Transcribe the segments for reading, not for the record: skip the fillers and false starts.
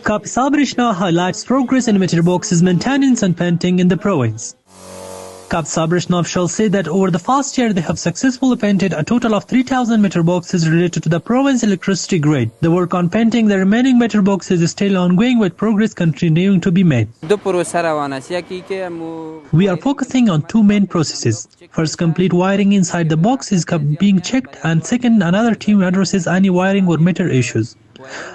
Kapisa Breshna highlights progress in meter boxes maintenance and painting in the province. Kapisa Breshna officials say that over the past year they have successfully painted a total of 3,000 meter boxes related to the province electricity grid. The work on painting the remaining meter boxes is still ongoing, with progress continuing to be made. We are focusing on two main processes. First, complete wiring inside the box is being checked, and second, another team addresses any wiring or meter issues.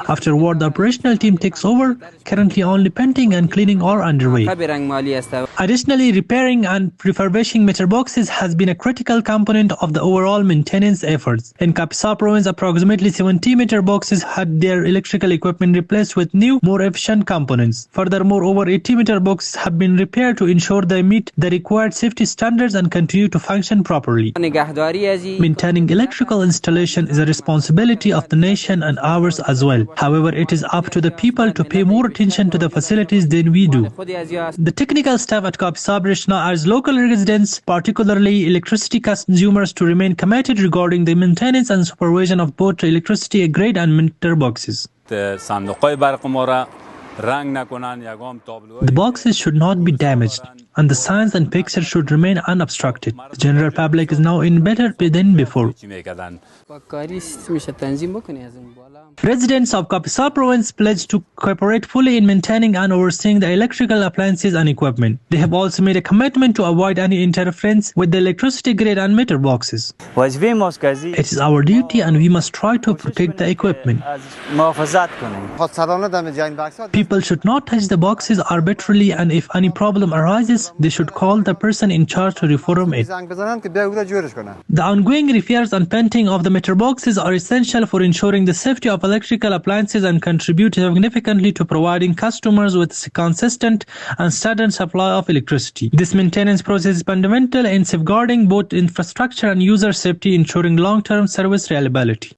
Afterward, the operational team takes over. Currently, only painting and cleaning are underway. Additionally, repairing and refurbishing meter boxes has been a critical component of the overall maintenance efforts. In Kapisa province, approximately 70 meter boxes had their electrical equipment replaced with new, more efficient components. Furthermore, over 80 meter boxes have been repaired to ensure they meet the required safety standards and continue to function properly. Maintaining electrical installation is a responsibility of the nation and ours as well. However, it is up to the people to pay more attention to the facilities than we do. The technical staff at Kapisa Breshna urge local residents, particularly electricity consumers, to remain committed regarding the maintenance and supervision of both electricity grid and meter boxes. The boxes should not be damaged, and the signs and pictures should remain unobstructed. The general public is now in better than before. Residents of Kapisa province pledged to cooperate fully in maintaining and overseeing the electrical appliances and equipment. They have also made a commitment to avoid any interference with the electricity grid and meter boxes. It is our duty, and we must try to protect the equipment. People should not touch the boxes arbitrarily, and if any problem arises, they should call the person in charge to reform it. The ongoing repairs and painting of the meter boxes are essential for ensuring the safety of electrical appliances and contribute significantly to providing customers with a consistent and steady supply of electricity. This maintenance process is fundamental in safeguarding both infrastructure and user safety, ensuring long-term service reliability.